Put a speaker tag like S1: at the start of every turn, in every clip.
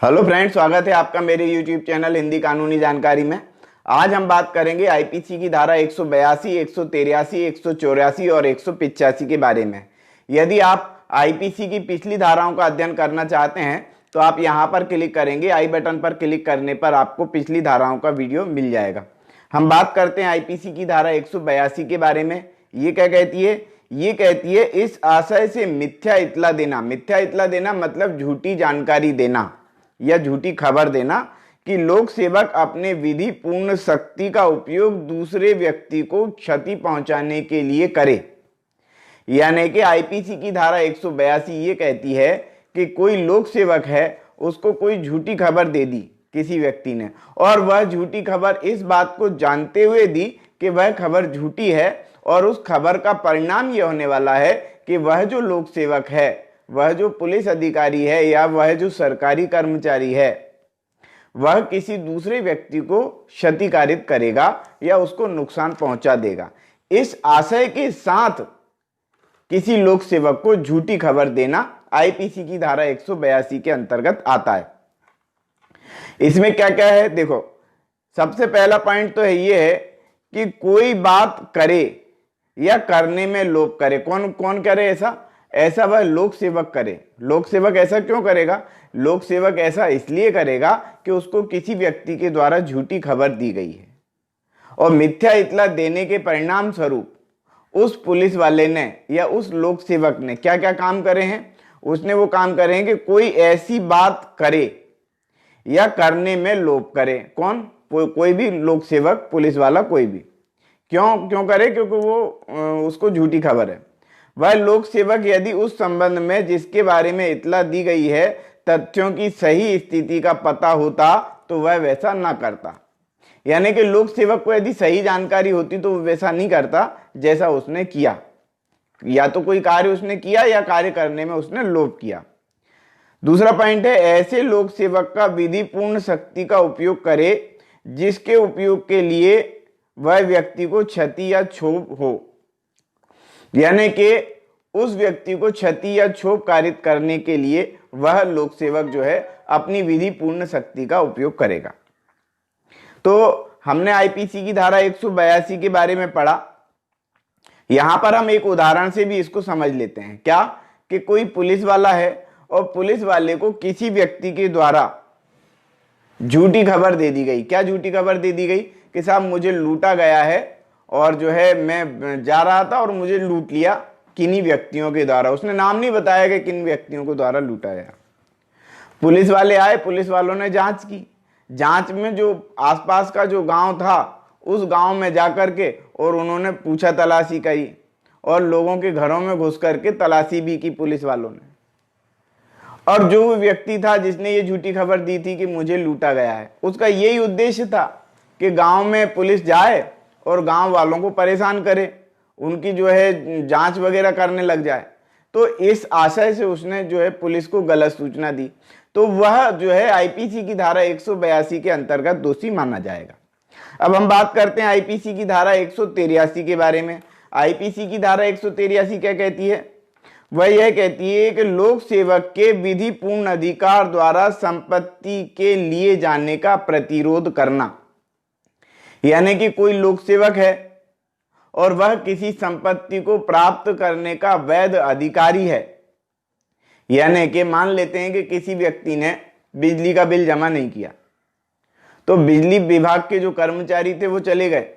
S1: Hello friends, स्वागत है आपका मेरे यूट्यूब चैनल हिंदी कानूनी जानकारी में। आज हम बात करेंगे आईपीसी की धारा 182, 183, 184 और 185 के बारे में। यदि आप आईपीसी की पिछली धाराओं का अध्ययन करना चाहते हैं तो आप यहां पर क्लिक करेंगे। आई बटन पर क्लिक करने पर आपको पिछली धाराओं का वीडियो मिल जाएगा। हम बात करते हैं आईपीसी की धारा 182 के बारे में। ये क्या कहती है? ये कहती है इस आशय से मिथ्या इत्तला देना। मिथ्या इत्तला देना मतलब झूठी जानकारी देना या झूठी खबर देना कि लोक सेवक अपने विधि पूर्ण शक्ति का उपयोग दूसरे व्यक्ति को क्षति पहुंचाने के लिए करे। यानी कि आईपीसी की धारा 182 ये कहती है कि कोई लोक सेवक है, उसको कोई झूठी खबर दे दी किसी व्यक्ति ने, और वह झूठी खबर इस बात को जानते हुए दी कि वह खबर झूठी है, और उस खबर का परिणाम यह होने वाला है कि वह जो लोक सेवक है, वह जो पुलिस अधिकारी है या वह जो सरकारी कर्मचारी है, वह किसी दूसरे व्यक्ति को क्षतिकारित करेगा या उसको नुकसान पहुंचा देगा। इस आशय के साथ किसी लोक सेवक को झूठी खबर देना आईपीसी की धारा 182 के अंतर्गत आता है। इसमें क्या क्या है देखो। सबसे पहला पॉइंट तो है ये है कि कोई बात करे या करने में लोभ करे। कौन कौन करे ऐसा वह लोक सेवक करे। लोक सेवक ऐसा क्यों करेगा? लोक सेवक ऐसा इसलिए करेगा कि उसको किसी व्यक्ति के द्वारा झूठी खबर दी गई है, और मिथ्या इत्तला देने के परिणाम स्वरूप उस पुलिस वाले ने या उस लोक सेवक ने क्या क्या काम करे हैं? उसने वो काम करे हैं कि कोई ऐसी बात करे या करने में लोभ करे। कौन? कोई भी लोक सेवक, पुलिस वाला, कोई भी। क्यों करे? क्योंकि वो उसको झूठी खबर है। वह लोक सेवक यदि उस संबंध में जिसके बारे में इत्तला दी गई है तथ्यों की सही स्थिति का पता होता तो वह वैसा ना करता। यानी कि लोक सेवक को यदि सही जानकारी होती तो वह वैसा नहीं करता जैसा उसने किया। या तो कोई कार्य उसने किया या कार्य करने में उसने लोभ किया। दूसरा पॉइंट है, ऐसे लोक सेवक का विधि पूर्ण शक्ति का उपयोग करे जिसके उपयोग के लिए वह व्यक्ति को क्षति या क्षोभ हो। यानी कि उस व्यक्ति को क्षति या क्षोभ कारित करने के लिए वह लोक सेवक जो है अपनी विधि पूर्ण शक्ति का उपयोग करेगा। तो हमने आईपीसी की धारा 182 के बारे में पढ़ा। यहां पर हम एक उदाहरण से भी इसको समझ लेते हैं। क्या? कि कोई पुलिस वाला है और पुलिस वाले को किसी व्यक्ति के द्वारा झूठी खबर दे दी गई। क्या झूठी खबर दे दी गई? कि साहब मुझे लूटा गया है, और जो है मैं जा रहा था और मुझे लूट लिया किन्हीं व्यक्तियों के द्वारा। उसने नाम नहीं बताया कि किन व्यक्तियों के द्वारा लूटा गया। पुलिस वाले आए, पुलिस वालों ने जांच की। जांच में जो आसपास का जो गांव था उस गांव में जाकर के और उन्होंने पूछा, तलाशी करी, और लोगों के घरों में घुस करके तलाशी भी की पुलिस वालों ने। और जो व्यक्ति था जिसने ये झूठी खबर दी थी कि मुझे लूटा गया है, उसका यही उद्देश्य था कि गांव में पुलिस जाए और गांव वालों को परेशान करे, उनकी जो है जांच वगैरह करने लग जाए। तो इस आशय से उसने जो है पुलिस को गलत सूचना दी, तो वह जो है आईपीसी की धारा 182 के अंतर्गत दोषी माना जाएगा। अब हम बात करते हैं आईपीसी की धारा 183 के बारे में। आईपीसी की धारा 183 क्या कहती है? वह यह कहती है कि लोक सेवक के विधि पूर्ण अधिकार द्वारा संपत्ति के लिए जाने का प्रतिरोध करना। यानी कि कोई लोक सेवक है और वह किसी संपत्ति को प्राप्त करने का वैध अधिकारी है। यानी कि मान लेते हैं कि किसी व्यक्ति ने बिजली का बिल जमा नहीं किया, तो बिजली विभाग के जो कर्मचारी थे वो चले गए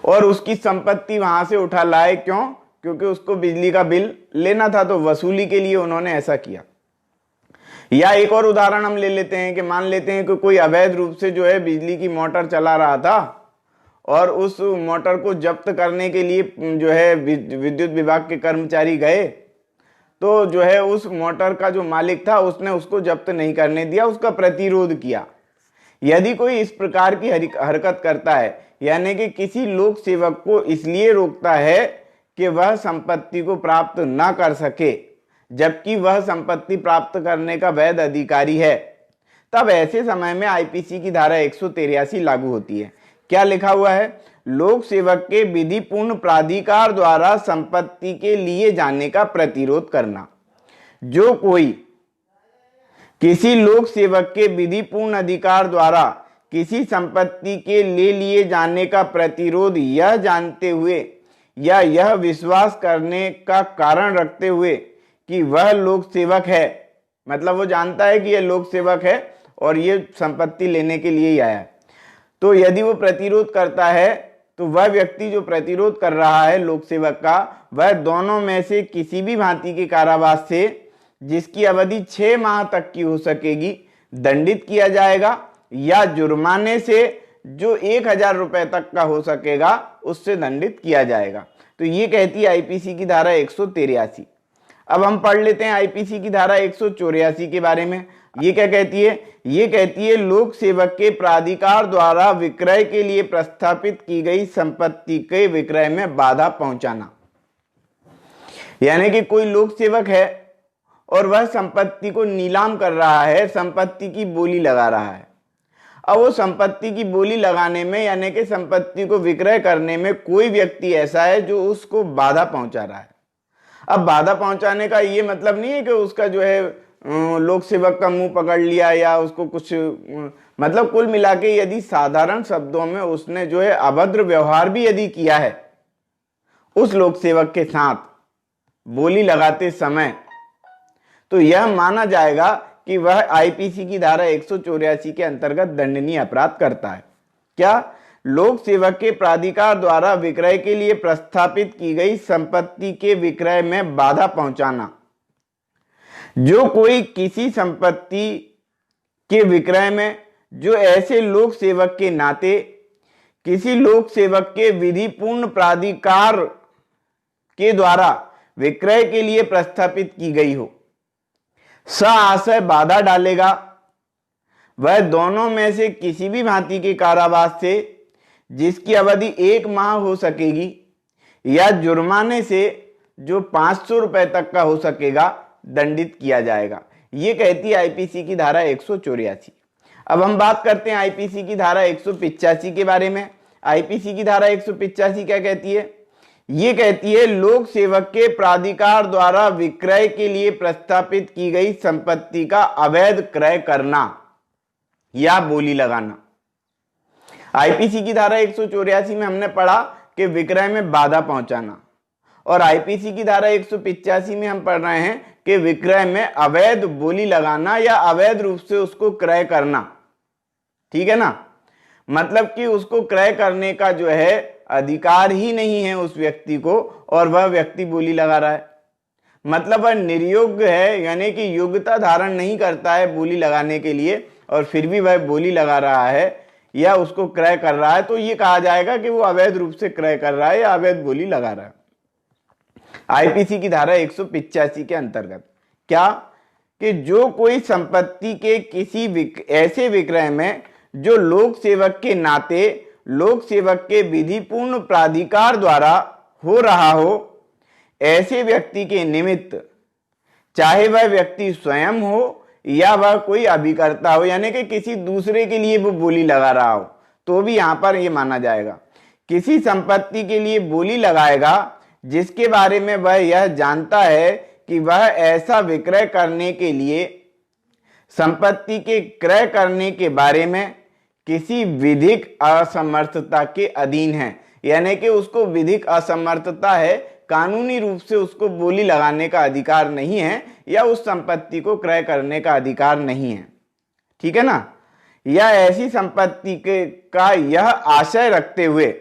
S1: और उसकी संपत्ति वहां से उठा लाए। क्यों? क्योंकि उसको बिजली का बिल लेना था, तो वसूली के लिए उन्होंने ऐसा किया। या एक और उदाहरण हम ले लेते हैं कि मान लेते हैं कि कोई अवैध रूप से जो है बिजली की मोटर चला रहा था, और उस मोटर को जब्त करने के लिए जो है विद्युत विभाग के कर्मचारी गए, तो जो है उस मोटर का जो मालिक था उसने उसको जब्त नहीं करने दिया, उसका प्रतिरोध किया। यदि कोई इस प्रकार की हरकत करता है, यानी कि किसी लोक सेवक को इसलिए रोकता है कि वह संपत्ति को प्राप्त ना कर सके जबकि वह संपत्ति प्राप्त करने का वैध अधिकारी है, तब ऐसे समय में आईपीसी की धारा 183 लागू होती है। क्या लिखा हुआ है? लोक सेवक के विधि पूर्ण प्राधिकार द्वारा संपत्ति के लिए जाने का प्रतिरोध करना। जो कोई किसी लोक सेवक के विधिपूर्ण अधिकार द्वारा किसी संपत्ति के ले लिए जाने का प्रतिरोध यह जानते हुए या यह विश्वास करने का कारण रखते हुए कि वह लोक सेवक है, मतलब वो जानता है कि यह लोक सेवक है और ये संपत्ति लेने के लिए ही आया है, तो यदि वो प्रतिरोध करता है तो वह व्यक्ति जो प्रतिरोध कर रहा है लोक सेवक का, वह दोनों में से किसी भी भांति के कारावास से जिसकी अवधि 6 माह तक की हो सकेगी दंडित किया जाएगा, या जुर्माने से जो 1000 रुपए तक का हो सकेगा उससे दंडित किया जाएगा। तो ये कहती है आईपीसी की धारा 183। अब हम पढ़ लेते हैं आईपीसी की धारा 184 के बारे में। ये क्या कहती है? ये कहती है लोक सेवक के प्राधिकार द्वारा विक्रय के लिए प्रस्थापित की गई संपत्ति के विक्रय में बाधा पहुंचाना। यानी कि कोई लोक सेवक है और वह संपत्ति को नीलाम कर रहा है, संपत्ति की बोली लगा रहा है। अब वो संपत्ति की बोली लगाने में यानी कि संपत्ति को विक्रय करने में कोई व्यक्ति ऐसा है जो उसको बाधा पहुंचा रहा है। अब बाधा पहुंचाने का ये मतलब नहीं है कि उसका जो है लोक सेवक का मुंह पकड़ लिया या उसको कुछ, मतलब कुल मिला के यदि साधारण शब्दों में उसने जो है अभद्र व्यवहार भी यदि किया है उस लोक सेवक के साथ बोली लगाते समय, तो यह माना जाएगा कि वह आईपीसी की धारा 184 के अंतर्गत दंडनीय अपराध करता है। क्या? लोक सेवक के प्राधिकार द्वारा विक्रय के लिए प्रस्थापित की गई संपत्ति के विक्रय में बाधा पहुंचाना। जो कोई किसी संपत्ति के विक्रय में जो ऐसे लोक सेवक के नाते किसी लोक सेवक के विधिपूर्ण प्राधिकार के द्वारा विक्रय के लिए प्रस्थापित की गई हो, सआशय बाधा डालेगा, वह दोनों में से किसी भी भांति के कारावास से जिसकी अवधि 1 माह हो सकेगी या जुर्माने से जो 500 रुपए तक का हो सकेगा दंडित किया जाएगा। ये कहती है आईपीसी की धारा 184। अब हम बात करते हैं आईपीसी की धारा 185 के बारे में। आईपीसी की धारा 185 क्या कहती है? ये कहती है लोक सेवक के प्राधिकार द्वारा विक्रय के लिए प्रस्थापित की गई संपत्ति का अवैध क्रय करना या बोली लगाना। आईपीसी की धारा 184 में हमने पढ़ा कि विक्रय में बाधा पहुंचाना, और आईपीसी की धारा 185 में हम पढ़ रहे हैं कि विक्रय में अवैध बोली लगाना या अवैध रूप से उसको क्रय करना। ठीक है ना, मतलब कि उसको क्रय करने का जो है अधिकार ही नहीं है उस व्यक्ति को, और वह व्यक्ति बोली लगा रहा है, मतलब वह निर्योग्य है, यानी कि योग्यता धारण नहीं करता है बोली लगाने के लिए, और फिर भी वह बोली लगा रहा है या उसको क्रय कर रहा है, तो ये कहा जाएगा कि वो अवैध रूप से क्रय कर रहा है या अवैध बोली लगा रहा है। आईपीसी की धारा 185 के अंतर्गत क्या कि जो कोई संपत्ति के किसी ऐसे विक्रय में जो लोक सेवक के नाते लोक सेवक के विधिपूर्ण प्राधिकार द्वारा हो रहा हो, ऐसे व्यक्ति के निमित्त, चाहे वह व्यक्ति स्वयं हो या वह कोई अभिकर्ता हो, यानी कि किसी दूसरे के लिए वो बोली लगा रहा हो, तो भी यहां पर ये माना जाएगा। किसी संपत्ति के लिए बोली लगाएगा जिसके बारे में वह यह जानता है कि वह ऐसा विक्रय करने के लिए संपत्ति के क्रय करने के बारे में किसी विधिक असमर्थता के अधीन है, यानी कि उसको विधिक असमर्थता है, कानूनी रूप से उसको बोली लगाने का अधिकार नहीं है या उस संपत्ति को क्रय करने का अधिकार नहीं है। ठीक है ना, या ऐसी संपत्ति के का यह आशय रखते हुए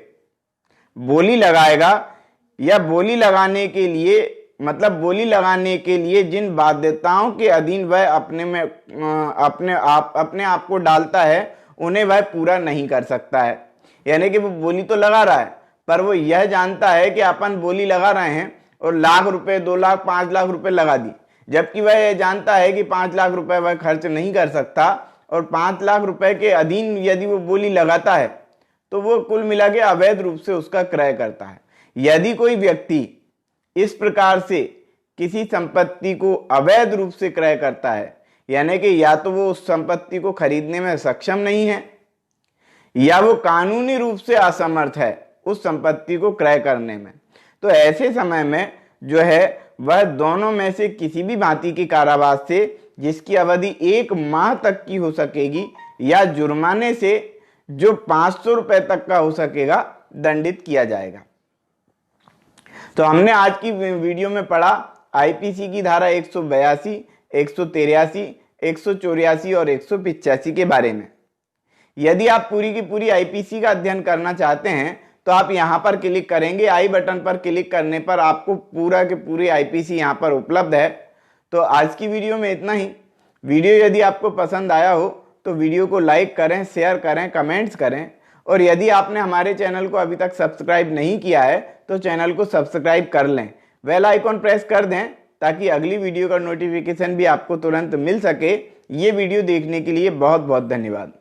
S1: बोली लगाएगा या बोली लगाने के लिए, मतलब बोली लगाने के लिए जिन बाध्यताओं के अधीन वह अपने आप को डालता है उन्हें वह पूरा नहीं कर सकता है। यानी कि वो बोली तो लगा रहा है पर वो यह जानता है कि अपन बोली लगा रहे हैं और लाख रुपए, 2 लाख, 5 लाख रुपए लगा दी, जबकि वह यह जानता है कि 5 लाख रुपए वह खर्च नहीं कर सकता, और 5 लाख रुपए के अधीन यदि वो बोली लगाता है तो वो कुल मिला के अवैध रूप से उसका क्रय करता है। यदि कोई व्यक्ति इस प्रकार से किसी संपत्ति को अवैध रूप से क्रय करता है, यानी कि या तो वो उस संपत्ति को खरीदने में सक्षम नहीं है या वो कानूनी रूप से असमर्थ है उस संपत्ति को क्रय करने में, तो ऐसे समय में जो है वह दोनों में से किसी भी भांति के कारावास से जिसकी अवधि 1 माह तक की हो सकेगी या जुर्माने से जो 500 रुपए तक का हो सकेगा दंडित किया जाएगा। तो हमने आज की वीडियो में पढ़ा आईपीसी की धारा 182, 183, 184 और 185 के बारे में। यदि आप पूरी की पूरी आईपीसी का अध्ययन करना चाहते हैं तो आप यहां पर क्लिक करेंगे। आई बटन पर क्लिक करने पर आपको पूरा के पूरे आईपीसी यहां पर उपलब्ध है। तो आज की वीडियो में इतना ही। वीडियो यदि आपको पसंद आया हो तो वीडियो को लाइक करें, शेयर करें, कमेंट्स करें और यदि आपने हमारे चैनल को अभी तक सब्सक्राइब नहीं किया है तो चैनल को सब्सक्राइब कर लें, बेल आइकॉन प्रेस कर दें ताकि अगली वीडियो का नोटिफिकेशन भी आपको तुरंत मिल सके। ये वीडियो देखने के लिए बहुत बहुत धन्यवाद।